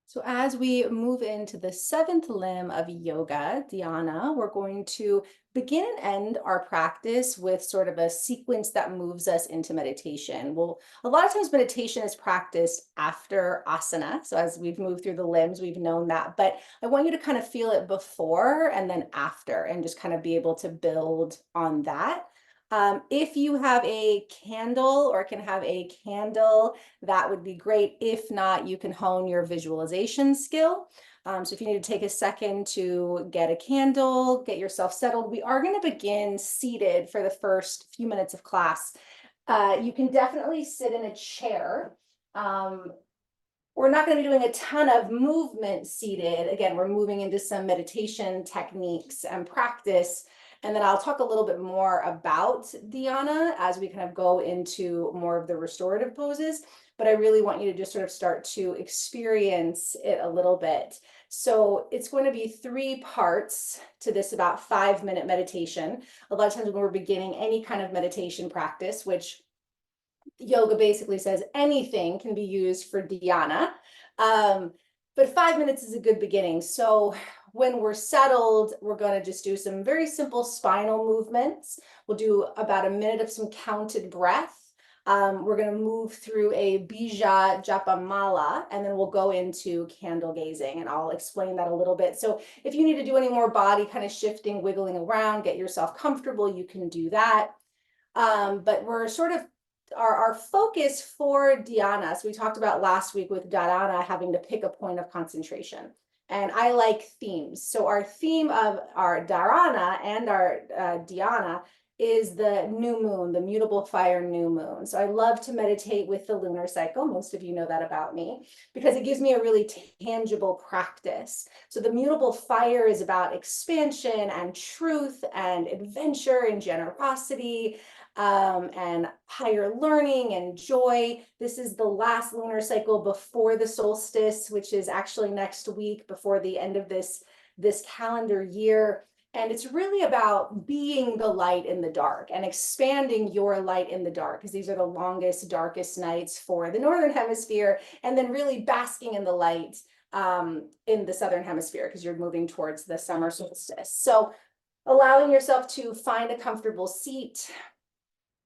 So as we move into the seventh limb of yoga, dhyana, we're going to begin and end our practice with sort of a sequence that moves us into meditation. Well, a lot of times meditation is practiced after asana. So as we've moved through the limbs, we've known that, but I want you to kind of feel it before and then after and just kind of be able to build on that. If you have a candle or can have a candle, that would be great. If not, you can hone your visualization skill. So if you need to take a second to get a candle, get yourself settled, we are going to begin seated for the first few minutes of class. You can definitely sit in a chair. Um, we're not going to be doing a ton of movement seated. Again, we're moving into some meditation techniques and practice. And then I'll talk a little bit more about dhyana as we kind of go into more of the restorative poses. But I really want you to just sort of start to experience it a little bit. So it's going to be three parts to this about 5-minute meditation. A lot of times when we're beginning any kind of meditation practice, which yoga basically says anything can be used for dhyana. But 5 minutes is a good beginning. So when we're settled, we're going to just do some very simple spinal movements. We'll do about a minute of some counted breath. We're going to move through a bija japa mala, and then we'll go into candle gazing, and I'll explain that a little bit. So if you need to do any more body kind of shifting, wiggling around, get yourself comfortable, you can do that. But we're sort of our focus for dhyana, so we talked about last week with dharana having to pick a point of concentration. And I like themes. So our theme of our dharana and our dhyana is the new moon, the mutable fire new moon. So I love to meditate with the lunar cycle. Most of you know that about me because it gives me a really tangible practice. So the mutable fire is about expansion and truth and adventure and generosity, and higher learning and joy. This is the last lunar cycle before the solstice, which is actually next week before the end of this calendar year. And it's really about being the light in the dark and expanding your light in the dark, because these are the longest, darkest nights for the Northern Hemisphere, and then really basking in the light in the Southern Hemisphere, because you're moving towards the summer solstice. So allowing yourself to find a comfortable seat.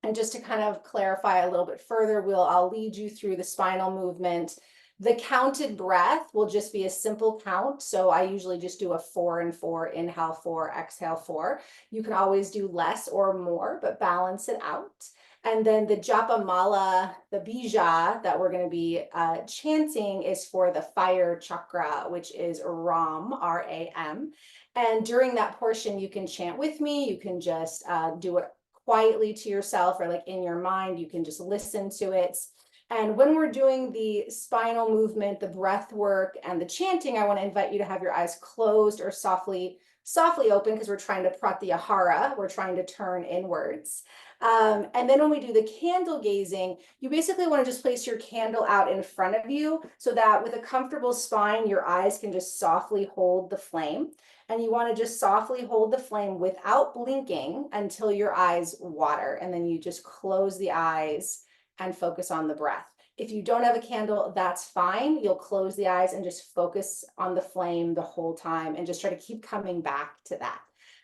And just to kind of clarify a little bit further, I'll lead you through the spinal movement. The counted breath will just be a simple count. So I usually just do a 4 and 4, inhale 4, exhale 4. You can always do less or more, but balance it out. And then the japa mala, the bija that we're going to be chanting is for the fire chakra, which is Ram, R-A-M. And during that portion, you can chant with me. You can just do it quietly to yourself or like in your mind. You can just listen to it. And when we're doing the spinal movement, the breath work, and the chanting, I want to invite you to have your eyes closed or softly open, because we're trying to pratyahara. We're trying to turn inwards. And then when we do the candle gazing, you basically want to just place your candle out in front of you so that with a comfortable spine, your eyes can just softly hold the flame. And you want to just softly hold the flame without blinking until your eyes water. And then you just close the eyes and focus on the breath. If you don't have a candle, that's fine. You'll close the eyes and just focus on the flame the whole time and just try to keep coming back to that.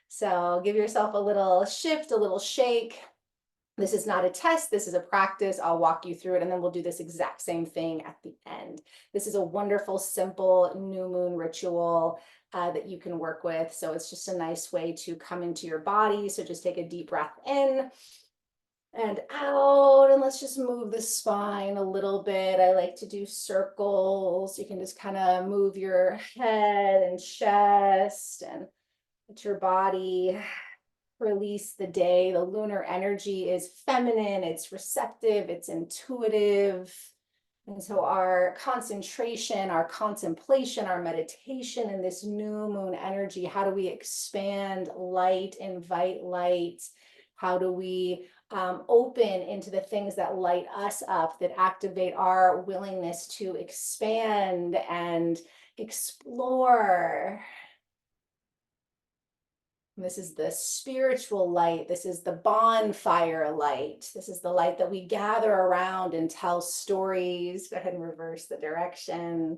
So give yourself a little shift, a little shake. This is not a test. This is a practice. I'll walk you through it, and then we'll do this exact same thing at the end. This is a wonderful, simple new moon ritual that you can work with. So it's just a nice way to come into your body. So just take a deep breath in and out, and let's just move the spine a little bit. I like to do circles. You can just kind of move your head and chest and let your body release the day. The lunar energy is feminine, it's receptive, it's intuitive. And so our concentration, our contemplation, our meditation in this new moon energy, how do we expand light, invite light? How do we open into the things that light us up, that activate our willingness to expand and explore? This is the spiritual light. This is the bonfire light. This is the light that we gather around and tell stories. Go ahead and reverse the direction.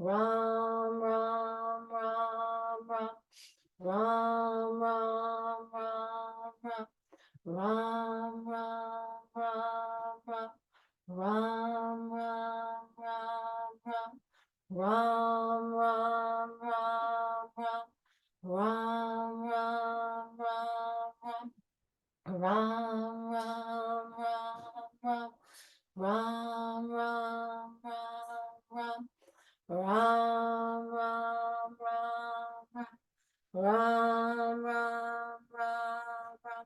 Ram, ram, ram, ram. Ram, ram, ram, ram. Ram, ram, ram, ram. Ram, ram, ram, ram. Ram, ram, ram, ram. Ram, ram, ram, ram. Ram, ram, ram, ram. Ram, ram, ram, ram. Ram, ram, ram, ram. Ram, ram, ram, ram.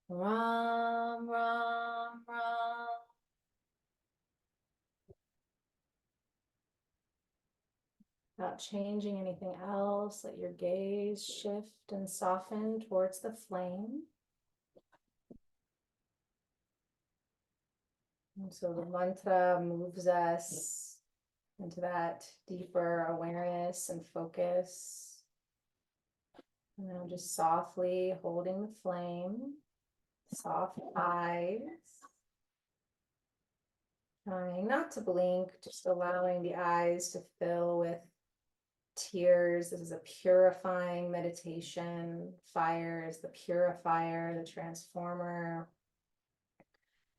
Ram, ram, ram. Not changing anything else, let your gaze shift and soften towards the flame. And so the mantra moves us into that deeper awareness and focus. And now just softly holding the flame, soft eyes. Trying not to blink, just allowing the eyes to fill with tears. This is a purifying meditation. Fire is the purifier, the transformer.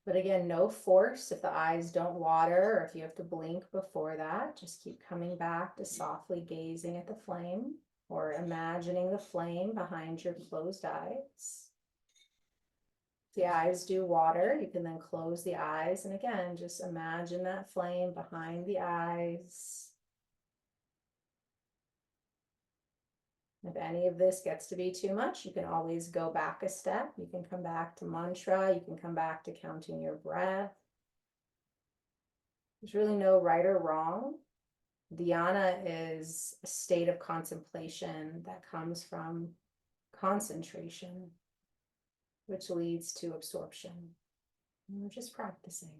But again, no force if the eyes don't water or if you have to blink before that. Just keep coming back to softly gazing at the flame or imagining the flame behind your closed eyes. If the eyes do water, you can then close the eyes. And again, just imagine that flame behind the eyes. If any of this gets to be too much, you can always go back a step. You can come back to mantra. You can come back to counting your breath. There's really no right or wrong. Dhyana is a state of contemplation that comes from concentration, which leads to absorption. And we're just practicing.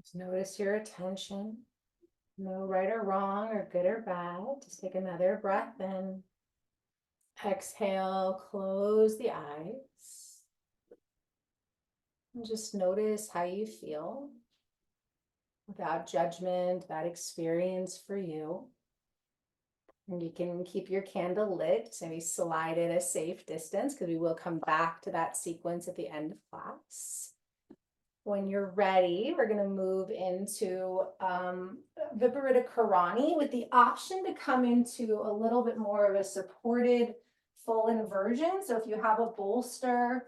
Just notice your attention. No right or wrong or good or bad. Just take another breath in. Exhale, close the eyes. And just notice how you feel without judgment, that experience for you. And you can keep your candle lit, maybe slide it a safe distance because we will come back to that sequence at the end of class. When you're ready, we're going to move into Viparita Karani with the option to come into a little bit more of a supported full inversion. So if you have a bolster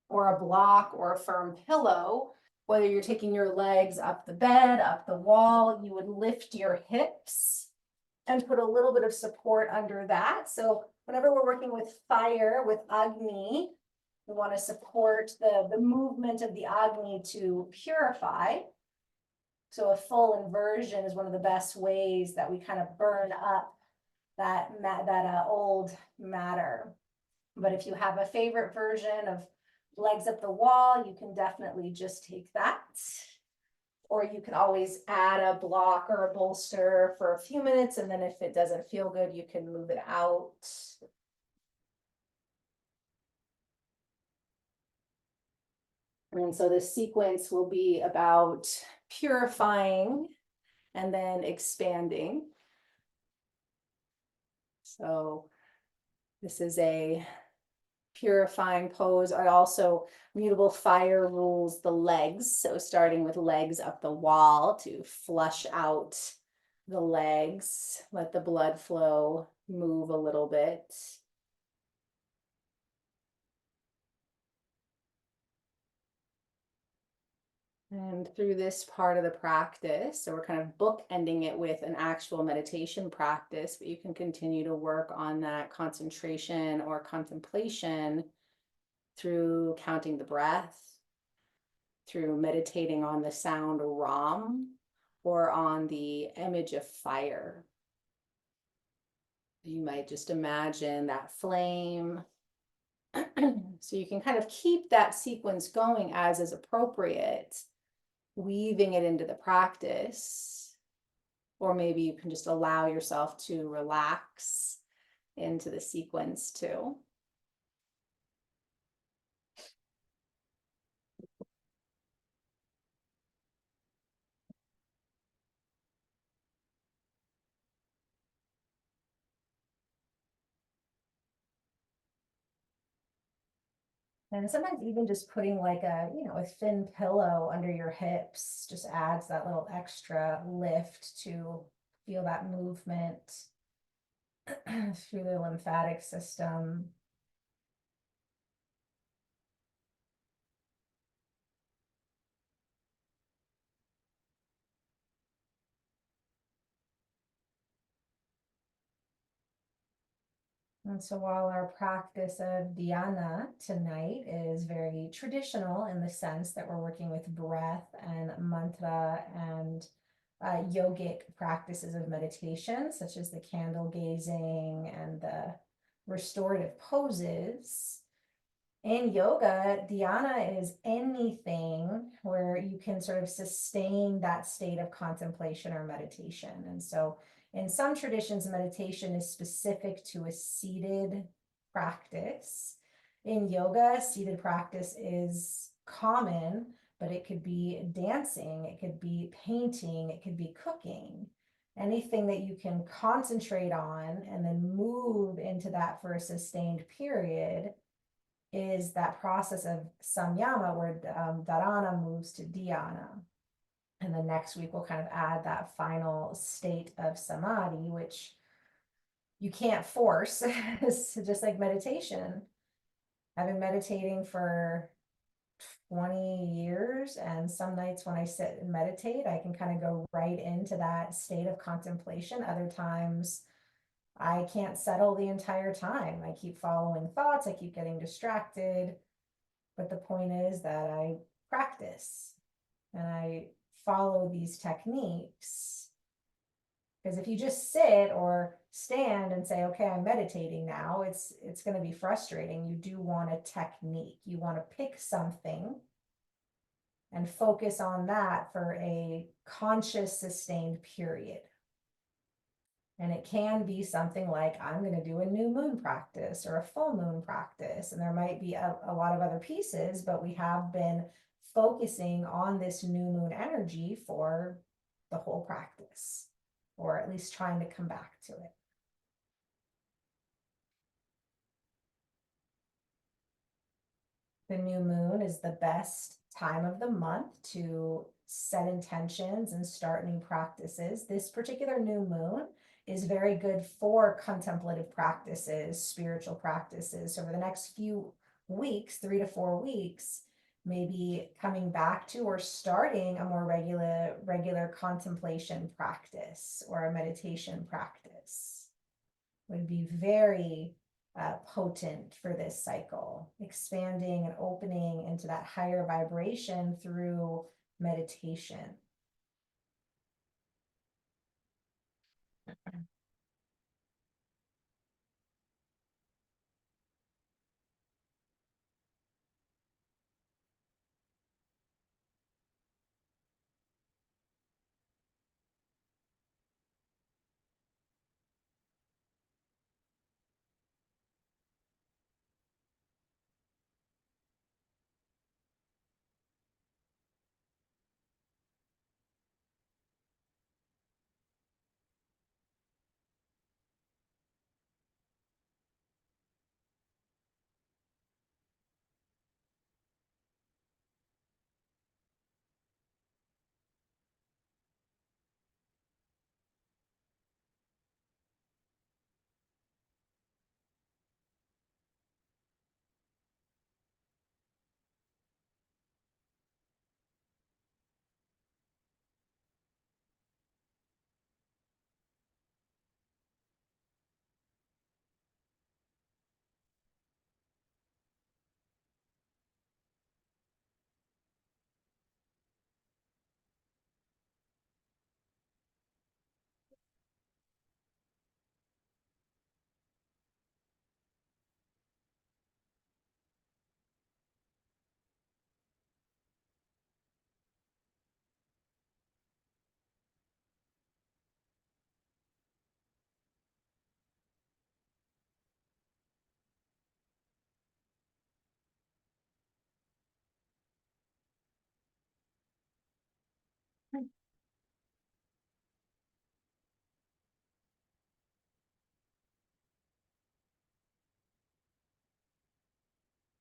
or a block or a firm pillow, whether you're taking your legs up the bed, up the wall, you would lift your hips and put a little bit of support under that. So whenever we're working with fire, with Agni, we want to support the movement of the Agni to purify. So a full inversion is one of the best ways that we kind of burn up that old matter. But if you have a favorite version of legs up the wall, you can definitely just take that. Or you can always add a block or a bolster for a few minutes, and then if it doesn't feel good, you can move it out. And so this sequence will be about purifying and then expanding. So this is a purifying pose. I also, mutable fire rules the legs. So starting with legs up the wall to flush out the legs, let the blood flow move a little bit. And through this part of the practice, so we're kind of bookending it with an actual meditation practice, but you can continue to work on that concentration or contemplation through counting the breath, through meditating on the sound Ram, or on the image of fire. You might just imagine that flame. So you can kind of keep that sequence going as is appropriate, weaving it into the practice. Or maybe you can just allow yourself to relax into the sequence too. And sometimes even just putting like a thin pillow under your hips just adds that little extra lift to feel that movement through the lymphatic system. And so while our practice of dhyana tonight is very traditional in the sense that we're working with breath and mantra and yogic practices of meditation, such as the candle gazing and the restorative poses, in yoga, dhyana is anything where you can sort of sustain that state of contemplation or meditation. And so in some traditions, meditation is specific to a seated practice. In yoga, seated practice is common, but it could be dancing, it could be painting, it could be cooking. Anything that you can concentrate on and then move into that for a sustained period is that process of samyama where dharana moves to dhyana. And then next week we'll kind of add that final state of samadhi, which you can't force. It's just like meditation. I've been meditating for 20 years, and some nights when I sit and meditate, I can kind of go right into that state of contemplation. Other times I can't settle the entire time. I keep following thoughts, I keep getting distracted. But the point is that I practice and I follow these techniques. Because if you just sit or stand and say, okay, I'm meditating now, it's going to be frustrating. You do want a technique. You want to pick something and focus on that for a conscious, sustained period. And it can be something like, I'm going to do a new moon practice or a full moon practice. And there might be a lot of other pieces, but we have been focusing on this new moon energy for the whole practice, or at least trying to come back to it. The new moon is the best time of the month to set intentions and start new practices. This particular new moon is very good for contemplative practices, spiritual practices. So over the next few weeks, 3 to 4 weeks, maybe coming back to or starting a more regular contemplation practice or a meditation practice would be very potent for this cycle, expanding and opening into that higher vibration through meditation.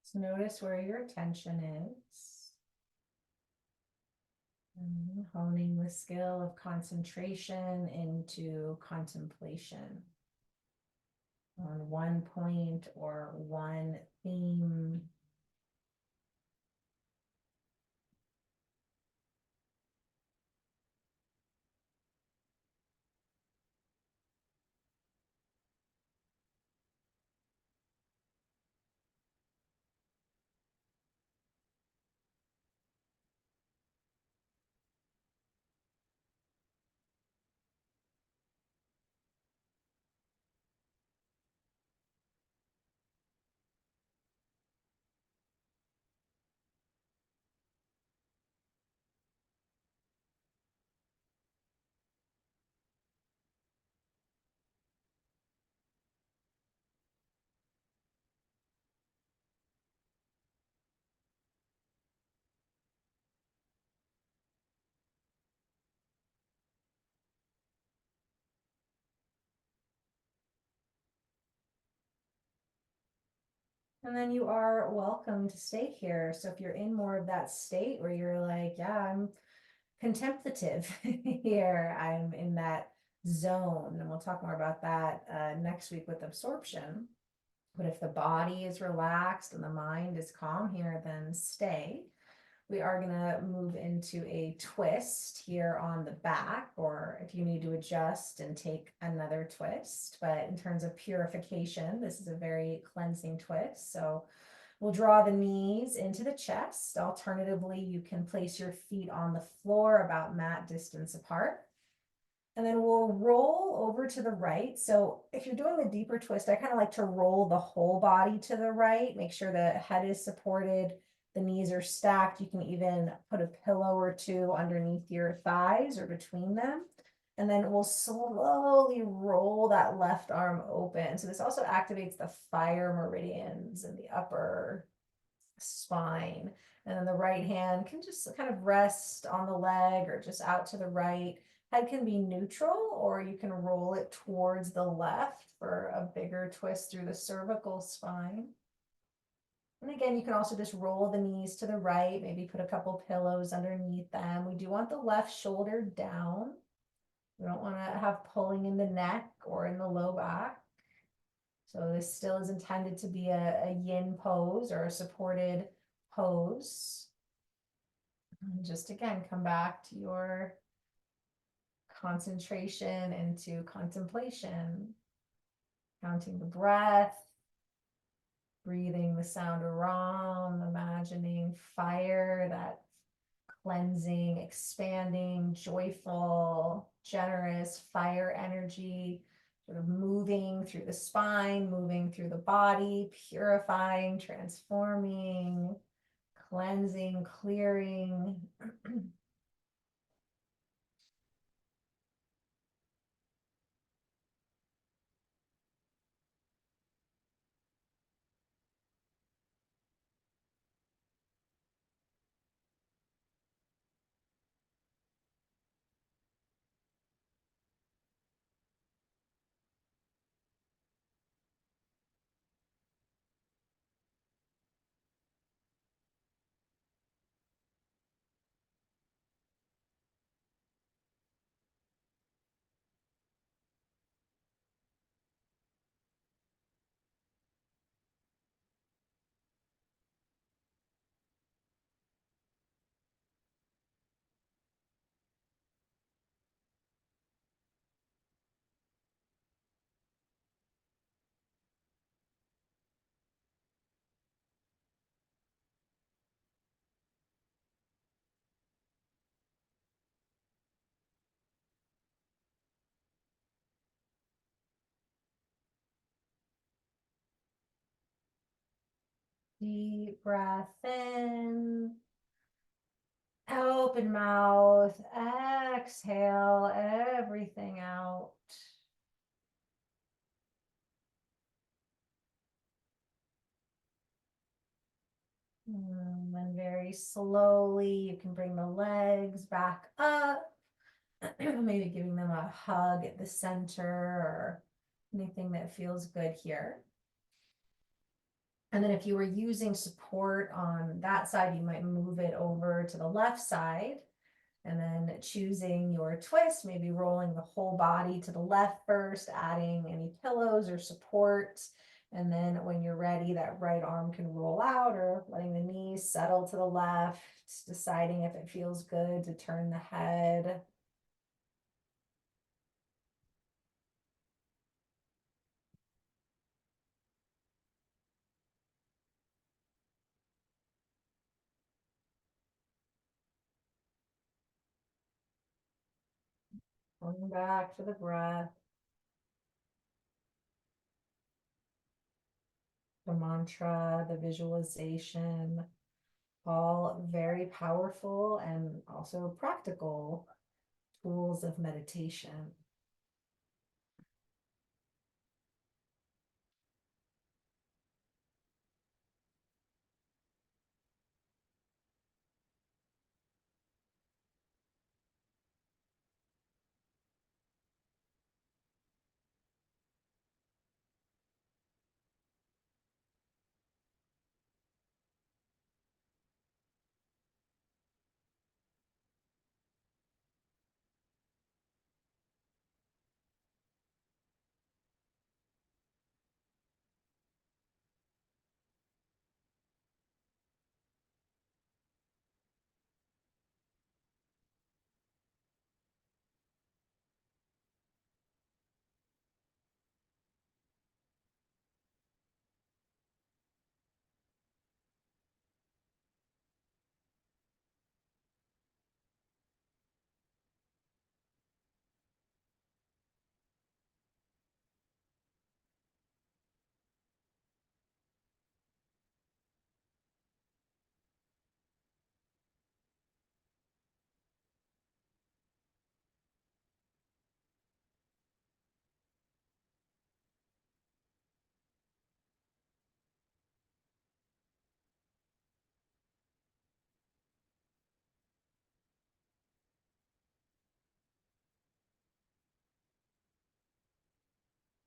So notice where your attention is. And honing the skill of concentration into contemplation on one point or one theme. And then you are welcome to stay here. So if you're in more of that state where you're like, yeah, I'm contemplative here, I'm in that zone, and we'll talk more about that next week with absorption. But if the body is relaxed and the mind is calm here, then stay. We are going to move into a twist here on the back, or if you need to adjust and take another twist. But in terms of purification, this is a very cleansing twist. So we'll draw the knees into the chest. Alternatively, you can place your feet on the floor about mat distance apart. And then we'll roll over to the right. So if you're doing the deeper twist, I kind of like to roll the whole body to the right, make sure the head is supported, the knees are stacked. You can even put a pillow or two underneath your thighs or between them. And then we'll slowly roll that left arm open. So this also activates the fire meridians in the upper spine. And then the right hand can just kind of rest on the leg or just out to the right. Head can be neutral, or you can roll it towards the left for a bigger twist through the cervical spine. And again, you can also just roll the knees to the right, maybe put a couple pillows underneath them. We do want the left shoulder down. We don't want to have pulling in the neck or in the low back. So this still is intended to be a yin pose or a supported pose. And just again, come back to your concentration into contemplation, counting the breath, breathing the sound around, imagining fire, that cleansing, expanding, joyful, generous fire energy, sort of moving through the spine, moving through the body, purifying, transforming, cleansing, clearing. Deep breath in, open mouth, exhale everything out. And then very very slowly. You can bring the legs back up, maybe giving them a hug at the center or anything that feels good here. And then if you were using support on that side, you might move it over to the left side. And then choosing your twist, maybe rolling the whole body to the left first, adding any pillows or support. And then when you're ready, that right arm can roll out, or letting the knees settle to the left, deciding if it feels good to turn the head. Going back to the breath. The mantra, the visualization, all very powerful and also practical tools of meditation.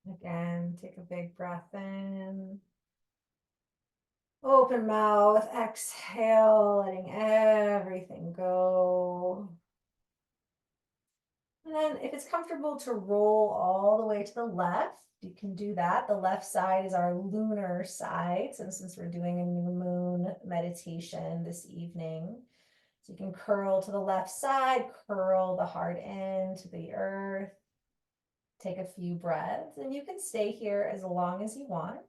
Again, take a big breath in. Open mouth, exhale, letting everything go. And then if it's comfortable to roll all the way to the left, you can do that. The left side is our lunar side. So since we're doing a new moon meditation this evening, so you can curl to the left side, curl the heart into the earth. Take a few breaths, and you can stay here as long as you want.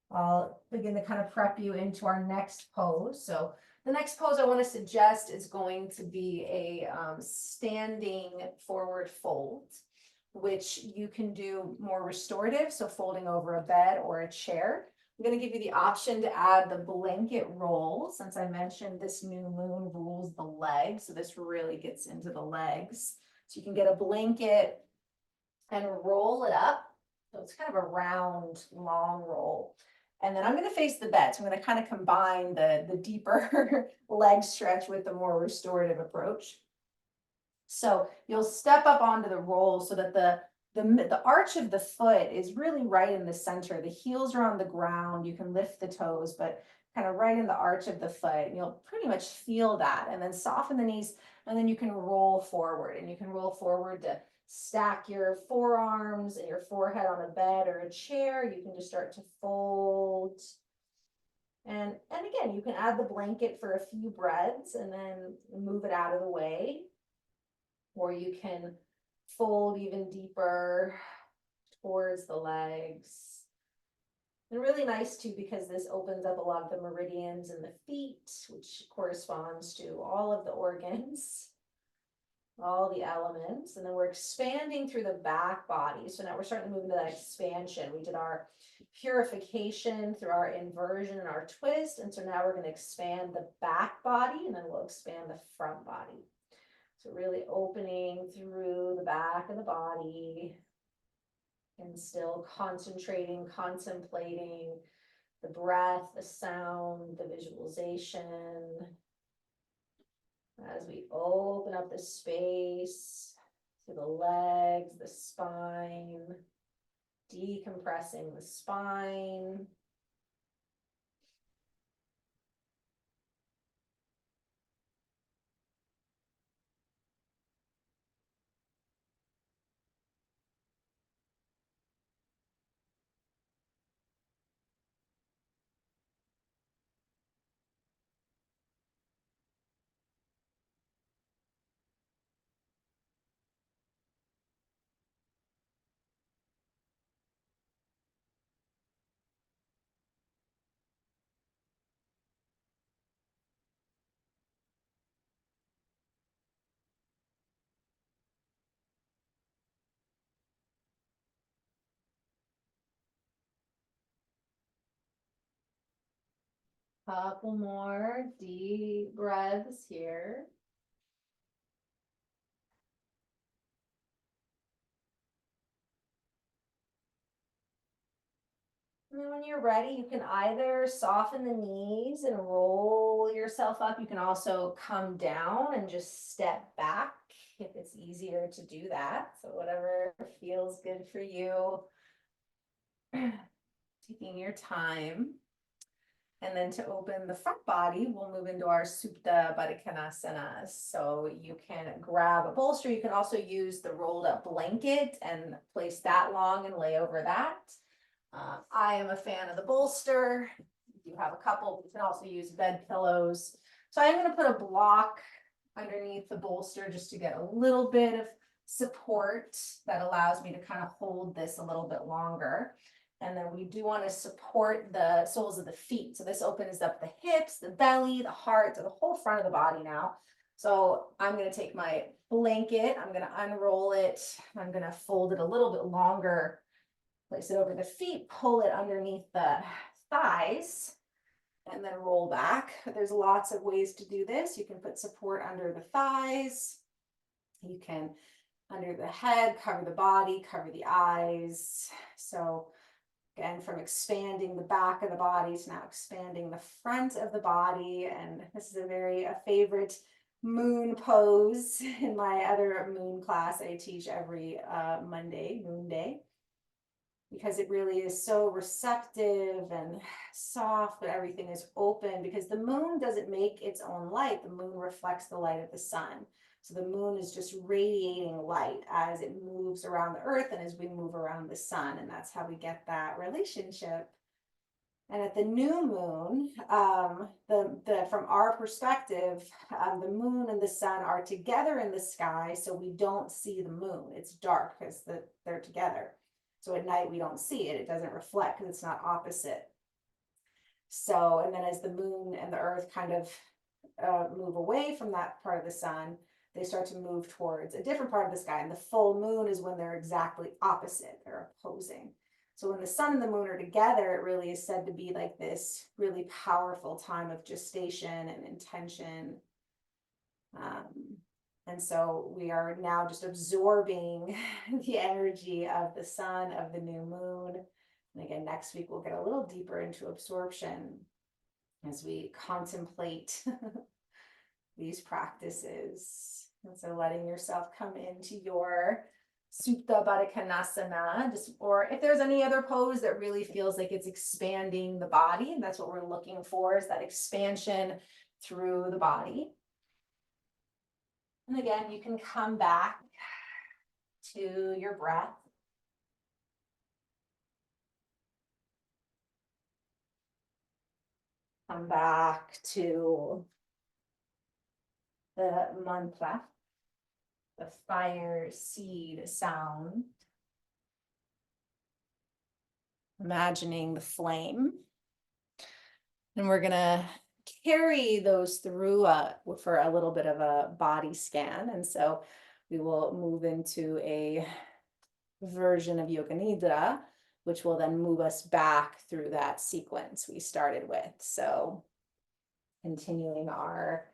I'll begin to kind of prep you into our next pose. So the next pose I want to suggest is going to be a standing forward fold, which you can do more restorative, so folding over a bed or a chair. I'm going to give you the option to add the blanket roll, since I mentioned this new moon rules the legs, so this really gets into the legs. So you can get a blanket and roll it up. So it's kind of a round, long roll. And then I'm going to face the bed. So I'm going to kind of combine the deeper leg stretch with the more restorative approach. So you'll step up onto the roll so that the arch of the foot is really right in the center. The heels are on the ground. You can lift the toes, but kind of right in the arch of the foot. And you'll pretty much feel that. And then soften the knees, and then you can roll forward. And you can roll forward to stack your forearms and your forehead on a bed or a chair. You can just start to fold. And again, you can add the blanket for a few breaths and then move it out of the way. Or you can fold even deeper towards the legs. And really nice too, because this opens up a lot of the meridians in the feet, which corresponds to all of the organs, all the elements. And then we're expanding through the back body. So now we're starting to move into that expansion. We did our purification through our inversion and our twist. And so now we're going to expand the back body, and then we'll expand the front body. So really opening through the back of the body and still concentrating, contemplating the breath, the sound, the visualization. As we open up the space to the legs, the spine, decompressing the spine. Couple more deep breaths here. And then when you're ready, you can either soften the knees and roll yourself up. You can also come down and just step back if it's easier to do that. So whatever feels good for you. Taking your time. And then to open the front body, we'll move into our Supta Baddha Konasana. So you can grab a bolster. You can also use the rolled up blanket and place that long and lay over that. I am a fan of the bolster. If you have a couple, you can also use bed pillows. So I'm going to put a block underneath the bolster just to get a little bit of support that allows me to kind of hold this a little bit longer. And then we do want to support the soles of the feet. So this opens up the hips, the belly, the heart, so the whole front of the body now. So I'm going to take my blanket, I'm going to unroll it, I'm going to fold it a little bit longer, place it over the feet, pull it underneath the thighs, and then roll back. There's lots of ways to do this. You can put support under the thighs. You can under the head, cover the body, cover the eyes. So again, from expanding the back of the body to now expanding the front of the body. And this is a favorite moon pose in my other moon class I teach every Monday, Moon Day, because it really is so receptive and soft, but everything is open because the moon doesn't make its own light. The moon reflects the light of the sun. So the moon is just radiating light as it moves around the earth and as we move around the sun. And that's how we get that relationship. And at the new moon, from our perspective, the moon and the sun are together in the sky, so we don't see the moon. It's dark because they're together. So at night we don't see it. It doesn't reflect because it's not opposite. So, and then as the moon and the earth kind of move away from that part of the sun, they start to move towards a different part of the sky. And the full moon is when they're exactly opposite, they're opposing. So when the sun and the moon are together, it really is said to be like this really powerful time of gestation and intention. And so we are now just absorbing the energy of the sun, of the new moon. And again, next week we'll get a little deeper into absorption as we contemplate these practices. And so letting yourself come into your Supta Baddha Konasana, or if there's any other pose that really feels like it's expanding the body, and that's what we're looking for, is that expansion through the body. And again, you can come back to your breath. Come back to the mantra, the fire seed sound. Imagining the flame. And we're gonna carry those through for a little bit of a body scan. And so we will move into a version of Yoga Nidra, which will then move us back through that sequence we started with. So continuing our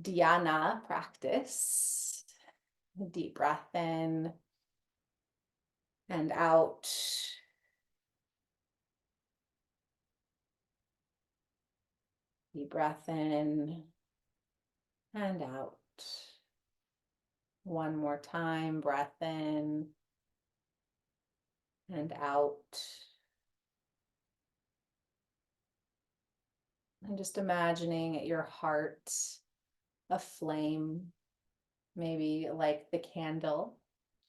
dhyana practice, deep breath in and out. Deep breath in and out. One more time, breath in and out. And just imagining at your heart a flame, maybe like the candle,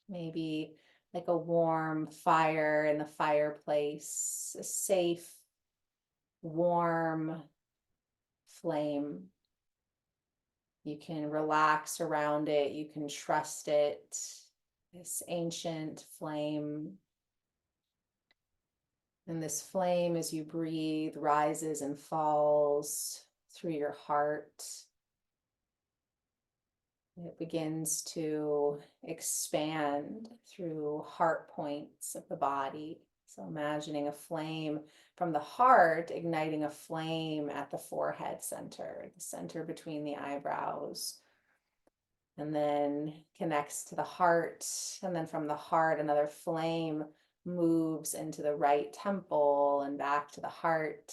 maybe like a warm fire in the fireplace, a safe, warm flame. You can relax around it, you can trust it, this ancient flame. And this flame, as you breathe, rises and falls through your heart. It begins to expand through heart points of the body. So imagining a flame from the heart, igniting a flame at the forehead center, the center between the eyebrows, and then connects to the heart. And then from the heart, another flame moves into the right temple and back to the heart.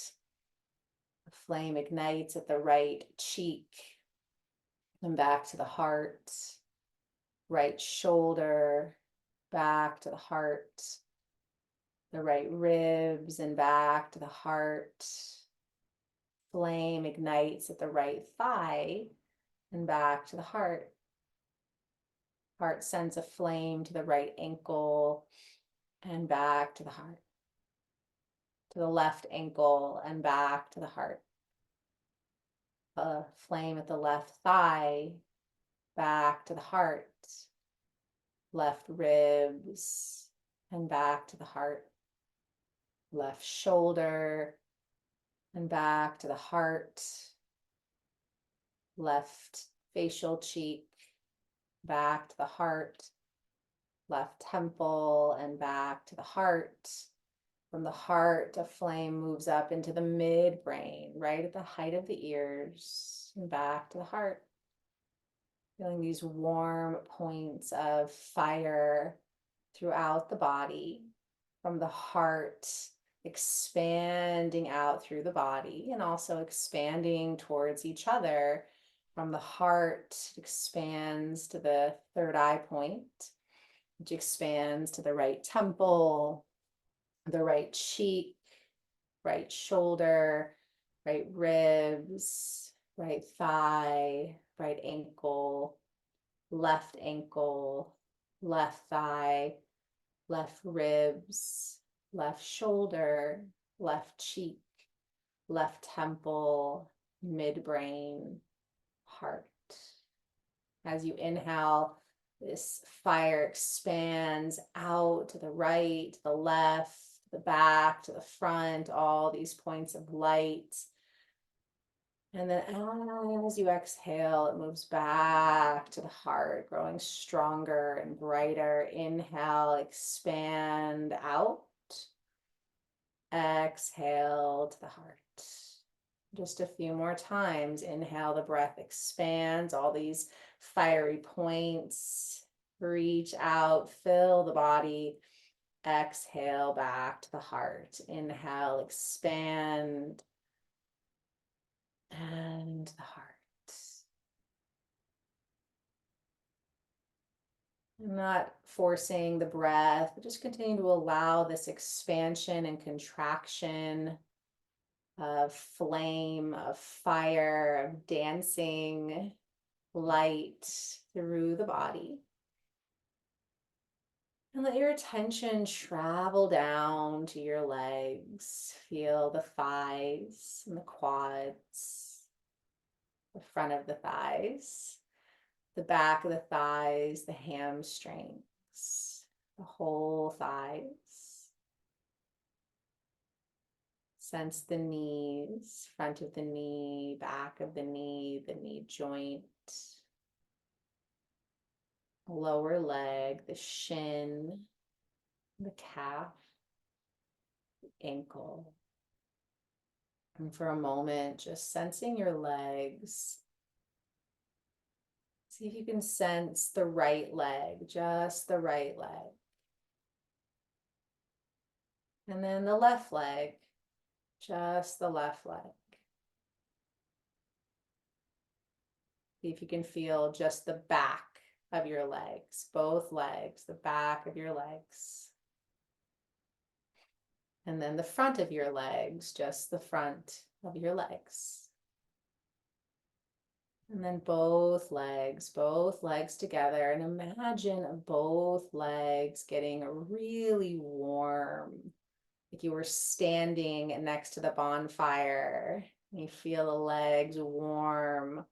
The flame ignites at the right cheek and back to the heart, right shoulder, back to the heart, the right ribs and back to the heart. Flame ignites at the right thigh and back to the heart. Heart sends a flame to the right ankle and back to the heart. To the left ankle and back to the heart. A flame at the left thigh, back to the heart. Left ribs and back to the heart. Left shoulder and back to the heart. Left facial cheek, back to the heart. Left temple and back to the heart. From the heart, a flame moves up into the midbrain, right at the height of the ears, and back to the heart. Feeling these warm points of fire throughout the body, from the heart, expanding out through the body and also expanding towards each other. From the heart, it expands to the third eye point, which expands to the right temple, the right cheek, right shoulder, right ribs, right thigh, right ankle, left thigh, left ribs, left shoulder, left cheek, left temple, midbrain, heart. As you inhale, this fire expands out to the right, to the left, the back, to the front, all these points of light. And then as you exhale, it moves back to the heart, growing stronger and brighter. Inhale, expand out. Exhale to the heart. Just a few more times. Inhale, the breath expands, all these fiery points. Reach out, fill the body. Exhale back to the heart. Inhale, expand. And the heart. I'm not forcing the breath, but just continue to allow this expansion and contraction of flame, of fire, of dancing light through the body. And let your attention travel down to your legs. Feel the thighs and the quads, the front of the thighs, the back of the thighs, the hamstrings, the whole thighs. Sense the knees, front of the knee, back of the knee joint, lower leg, the shin, the calf, the ankle. And for a moment, just sensing your legs. See if you can sense the right leg, just the right leg. And then the left leg, just the left leg. See if you can feel just the back of your legs, both legs, the back of your legs. And then the front of your legs, just the front of your legs. And then both legs together. And imagine both legs getting really warm. Like you were standing next to the bonfire. You feel the legs warm,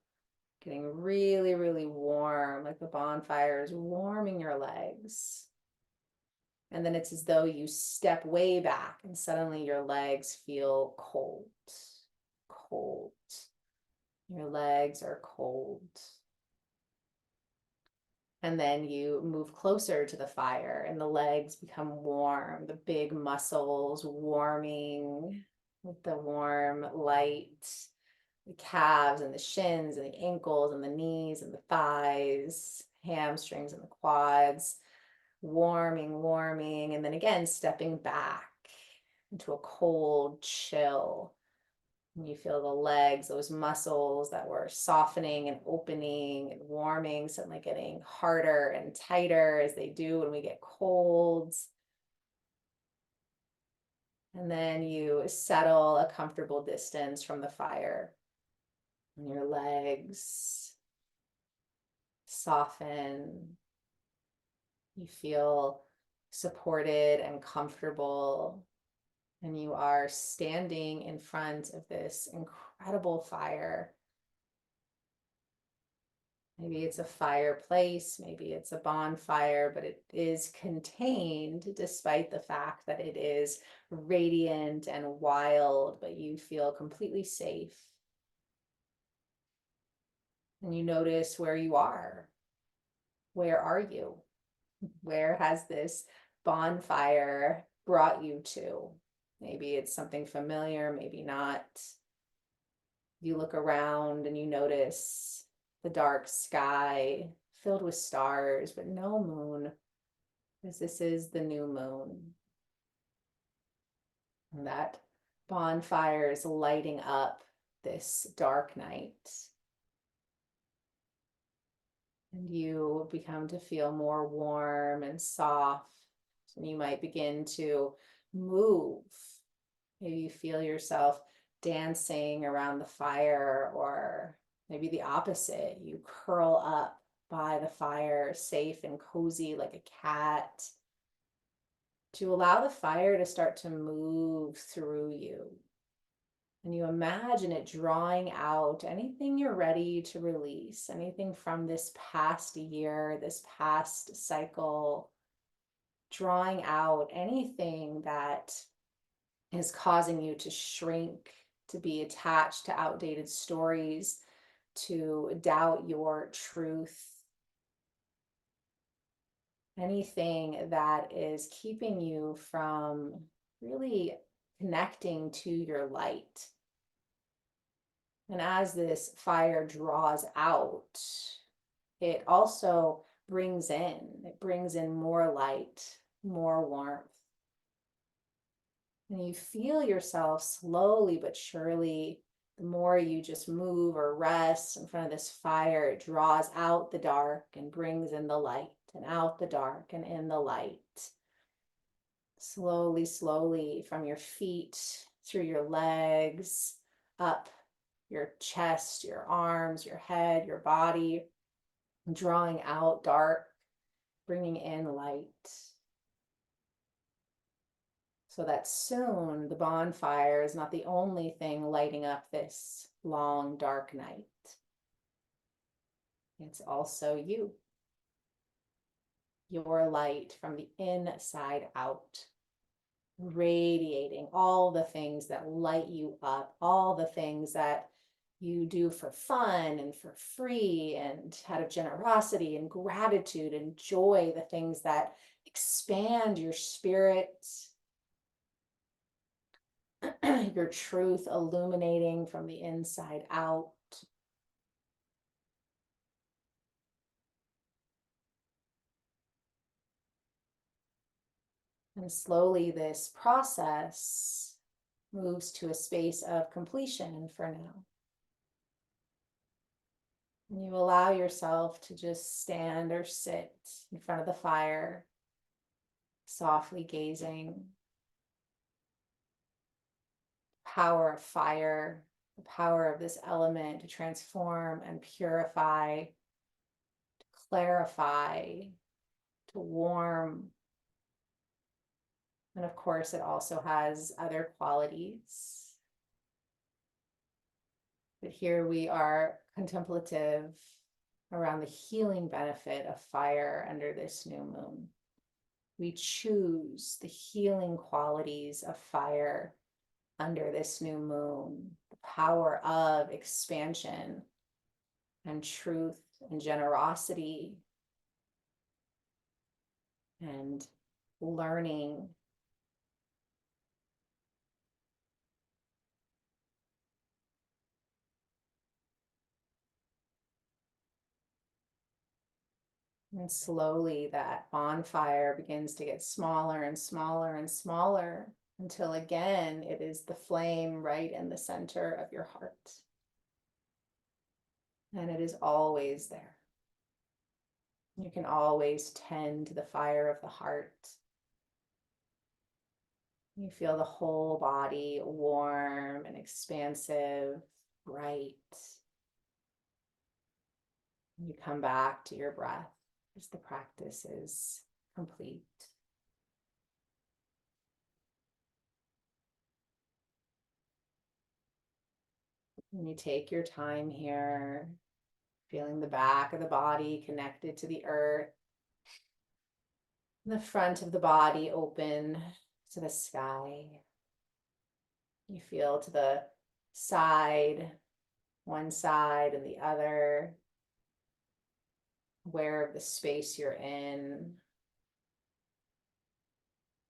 getting really, really warm, like the bonfire is warming your legs. And then it's as though you step way back and suddenly your legs feel cold, cold. Your legs are cold. And then you move closer to the fire and the legs become warm, the big muscles warming with the warm light, the calves and the shins and the ankles and the knees and the thighs, hamstrings and the quads, warming, and then again, stepping back into a cold chill. And you feel the legs, those muscles that were softening and opening and warming, suddenly getting harder and tighter as they do when we get cold. And then you settle a comfortable distance from the fire. And your legs soften. You feel supported and comfortable. And you are standing in front of this incredible fire. Maybe it's a fireplace, maybe it's a bonfire, but it is contained despite the fact that it is radiant and wild, but you feel completely safe. And you notice where you are. Where are you? Where has this bonfire brought you to? Maybe it's something familiar, maybe not. You look around and you notice the dark sky filled with stars, but no moon, because this is the new moon. And that bonfire is lighting up this dark night. And you become to feel more warm and soft. And you might begin to move. Maybe you feel yourself dancing around the fire, or maybe the opposite. You curl up by the fire, safe and cozy like a cat, to allow the fire to start to move through you. And you imagine it drawing out anything you're ready to release, anything from this past year, this past cycle, drawing out anything that is causing you to shrink, to be attached to outdated stories, to doubt your truth. Anything that is keeping you from really connecting to your light. And as this fire draws out, it also brings in more light, more warmth. And you feel yourself slowly but surely, the more you just move or rest in front of this fire, it draws out the dark and brings in the light, and out the dark and in the light. Slowly from your feet, through your legs, up your chest, your arms, your head, your body, drawing out dark, bringing in light. So that soon the bonfire is not the only thing lighting up this long, dark night. It's also you, your light from the inside out, radiating all the things that light you up, all the things that you do for fun and for free and out of generosity and gratitude and joy, the things that expand your spirit, your truth illuminating from the inside out. And slowly this process moves to a space of completion for now. And you allow yourself to just stand or sit in front of the fire, softly gazing. Power of fire, the power of this element to transform and purify, to clarify, to warm. And of course, it also has other qualities. But here we are contemplative around the healing benefit of fire under this new moon. We choose the healing qualities of fire under this new moon, the power of expansion and truth and generosity and learning. And slowly that bonfire begins to get smaller and smaller and smaller until again it is the flame right in the center of your heart. And it is always there. You can always tend to the fire of the heart. You feel the whole body warm and expansive, bright. You come back to your breath as the practice is complete. And you take your time here, feeling the back of the body connected to the earth, the front of the body open to the sky. You feel to the side, one side and the other, aware of the space you're in.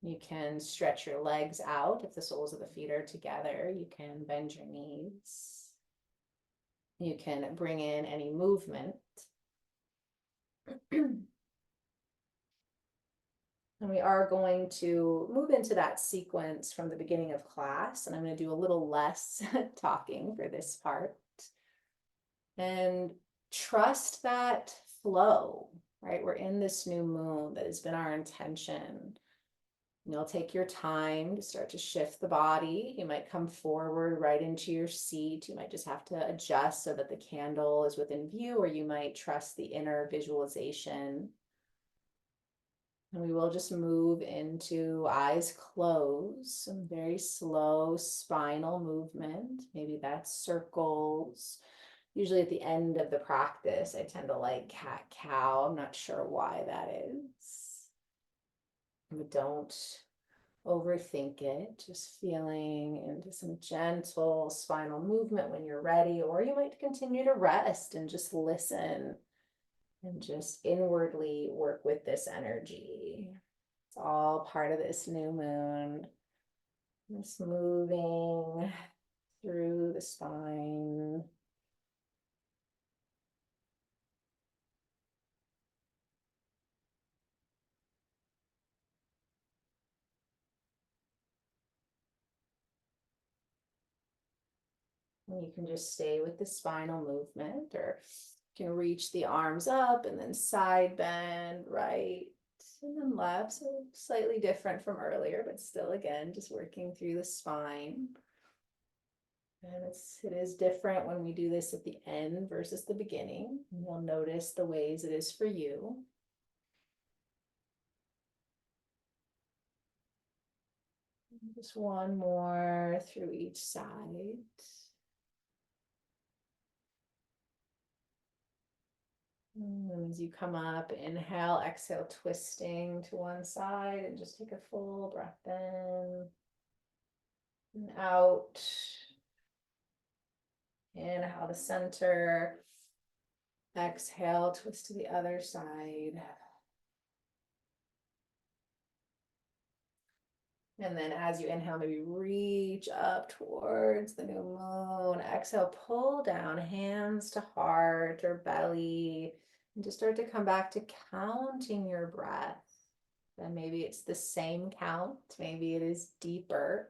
You can stretch your legs out if the soles of the feet are together. You can bend your knees. You can bring in any movement. And we are going to move into that sequence from the beginning of class, and I'm going to do a little less talking for this part. And trust that flow, right? We're in this new moon that has been our intention. You'll take your time to start to shift the body. You might come forward right into your seat. You might just have to adjust so that the candle is within view, or you might trust the inner visualization. And we will just move into eyes closed, some very slow spinal movement. Maybe that's circles. Usually at the end of the practice, I tend to like cat cow. I'm not sure why that is. But don't overthink it. Just feeling into some gentle spinal movement when you're ready, or you might continue to rest and just listen and just inwardly work with this energy. It's all part of this new moon. Just moving through the spine. And you can just stay with the spinal movement, or you can reach the arms up and then side bend, right, and then left. So slightly different from earlier, but still, again, just working through the spine. And it is different when we do this at the end versus the beginning. You'll notice the ways it is for you. Just one more through each side. And as you come up, inhale, exhale, twisting to one side, and just take a full breath in and out. Inhale to center. Exhale, twist to the other side. And then as you inhale, maybe reach up towards the new moon. Exhale, pull down, hands to heart or belly, and just start to come back to counting your breath. Then maybe it's the same count, maybe it is deeper.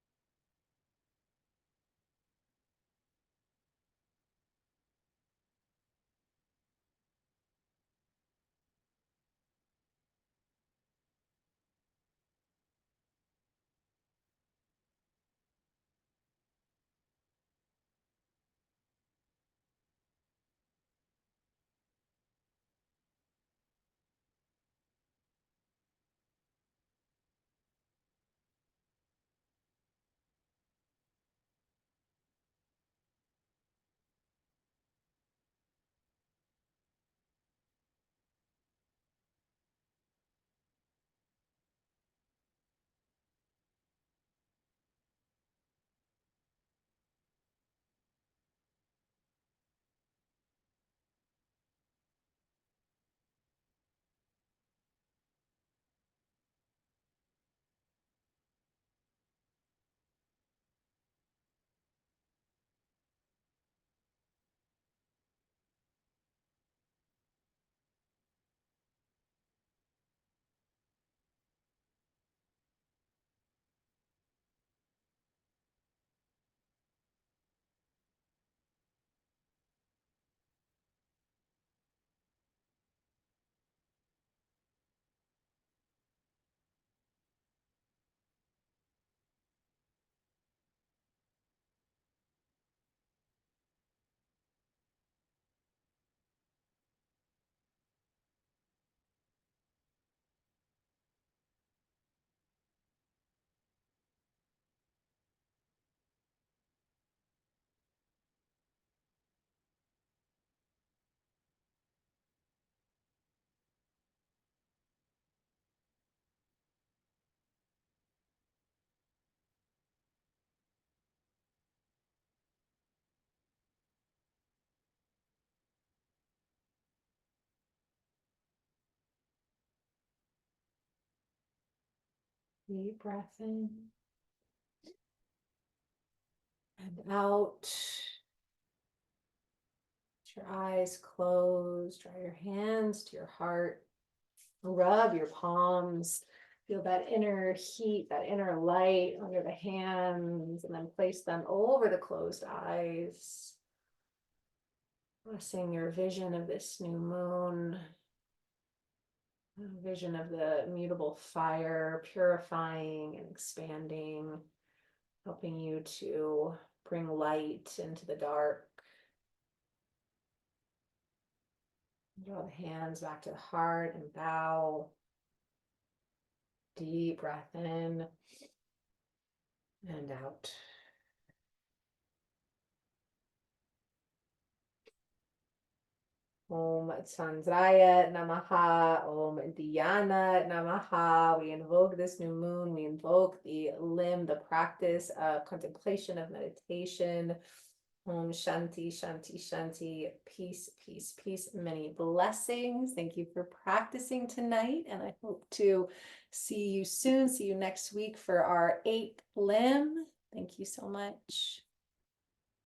Deep breath in. And out. Your eyes closed, draw your hands to your heart, rub your palms, feel that inner heat, that inner light under the hands, and then place them over the closed eyes. Blessing your vision of this new moon, a vision of the immutable fire, purifying and expanding, helping you to bring light into the dark. Draw the hands back to the heart and bow. Deep breath in and out. Om Chandraya Namaha, Om Dhyana Namaha. We invoke this new moon. We invoke the limb, the practice of contemplation, of meditation. Om Shanti, Shanti, Shanti. Peace, peace, peace. Many blessings. Thank you for practicing tonight. And I hope to see you soon. See you next week for our 8th limb. Thank you so much.